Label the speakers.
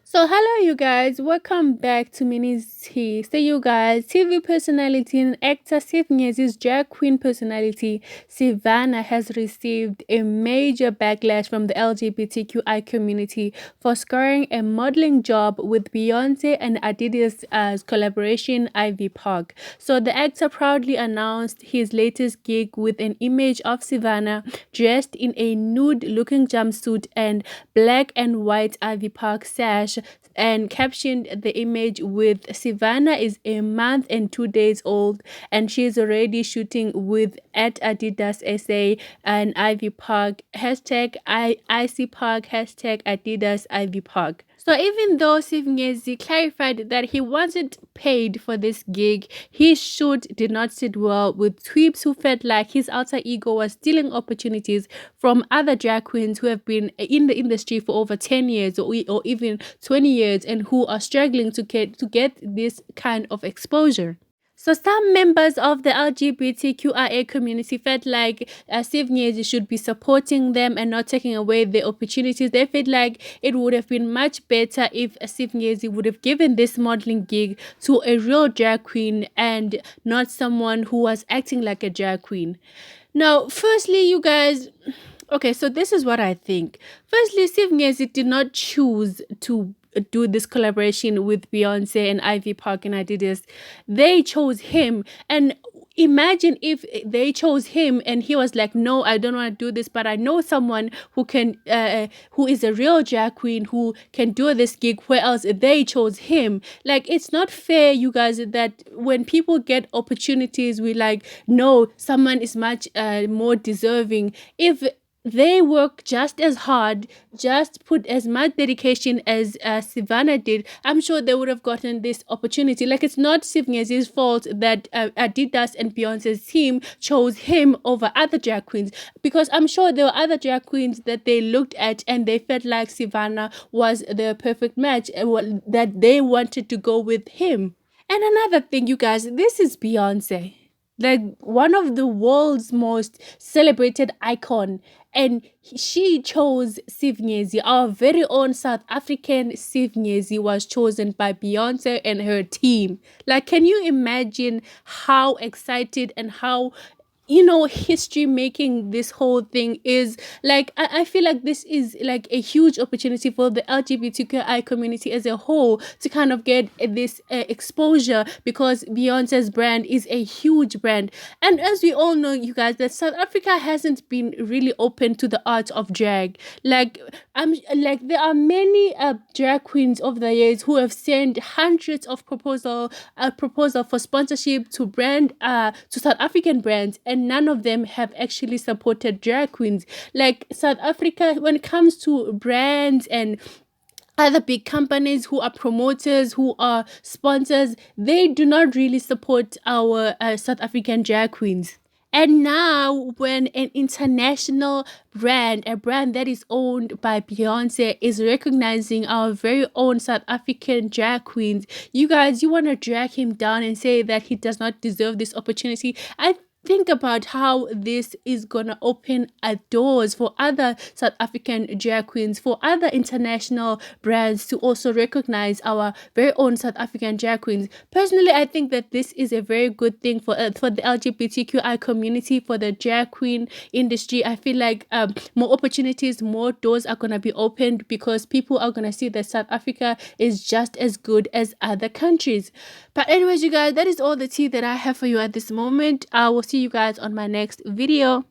Speaker 1: So hello you guys, welcome back to Mini's Tea. So you guys, TV personality and actor Siv Ngesi's drag queen personality Savannah has received a major backlash from the LGBTQI community for scoring a modeling job with Beyonce and Adidas as collaboration Ivy Park. So the actor proudly announced his latest gig with an image of Savannah dressed in a nude-looking jumpsuit and black and white Ivy Park sash and captioned the image with Savannah is a month and 2 days old and she's already shooting with at Adidas SA and Ivy Park #IC Park #Adidas Ivy Park. So even though Siv Ngesi clarified that he wasn't paid for this gig, his shoot did not sit well with tweeps who felt like his alter ego was stealing opportunities from other drag queens who have been in the industry for over 10 years or even 20 years and who are struggling to get this kind of exposure. So some members of the LGBTQIA community felt like Siv Ngesi should be supporting them and not taking away their opportunities. They felt like it would have been much better if Siv Ngesi would have given this modeling gig to a real drag queen and not someone who was acting like a drag queen. Now, firstly, you guys, okay, so this is what I think. Firstly, Siv Ngesi did not choose to do this collaboration with Beyonce and Ivy Park and Adidas. They chose him. And imagine if they chose him and he was like, no, I don't want to do this, but I know someone who is a real drag queen who can do this gig, where else they chose him. Like, it's not fair, you guys, that when people get opportunities, we like, no, someone is much more deserving. If they work just as hard, just put as much dedication as Savannah did, I'm sure they would have gotten this opportunity. Like, it's not Siv Ngesi's fault that Adidas and Beyonce's team chose him over other drag queens, because I'm sure there were other drag queens that they looked at and they felt like Savannah was the perfect match and that they wanted to go with him. And another thing, you guys, this is Beyonce, like one of the world's most celebrated icon, and she chose Siv Ngesi. Our very own South African Siv Ngesi was chosen by Beyonce and her team. Like, can you imagine how excited and how history making this whole thing is? Like, I feel like this is like a huge opportunity for the LGBTQI community as a whole to kind of get this exposure, because Beyonce's brand is a huge brand. And as we all know, you guys, that South Africa hasn't been really open to the art of drag. Like, I'm like, there are many drag queens over the years who have sent hundreds of proposal for sponsorship to South African brands, and none of them have actually supported drag queens. Like, South Africa, when it comes to brands and other big companies who are promoters, who are sponsors, they do not really support our South African drag queens. And now, when an international brand, a brand that is owned by Beyonce, is recognizing our very own South African drag queens, you guys, you want to drag him down and say that he does not deserve this opportunity. I think about how this is gonna open doors for other South African drag queens, for other international brands to also recognize our very own South African drag queens. Personally, I think that this is a very good thing for the LGBTQI community, for the drag queen industry. I feel like more opportunities, more doors are gonna be opened, because people are gonna see that South Africa is just as good as other countries. But anyways, you guys, that is all the tea that I have for you at this moment. I will see you guys on my next video.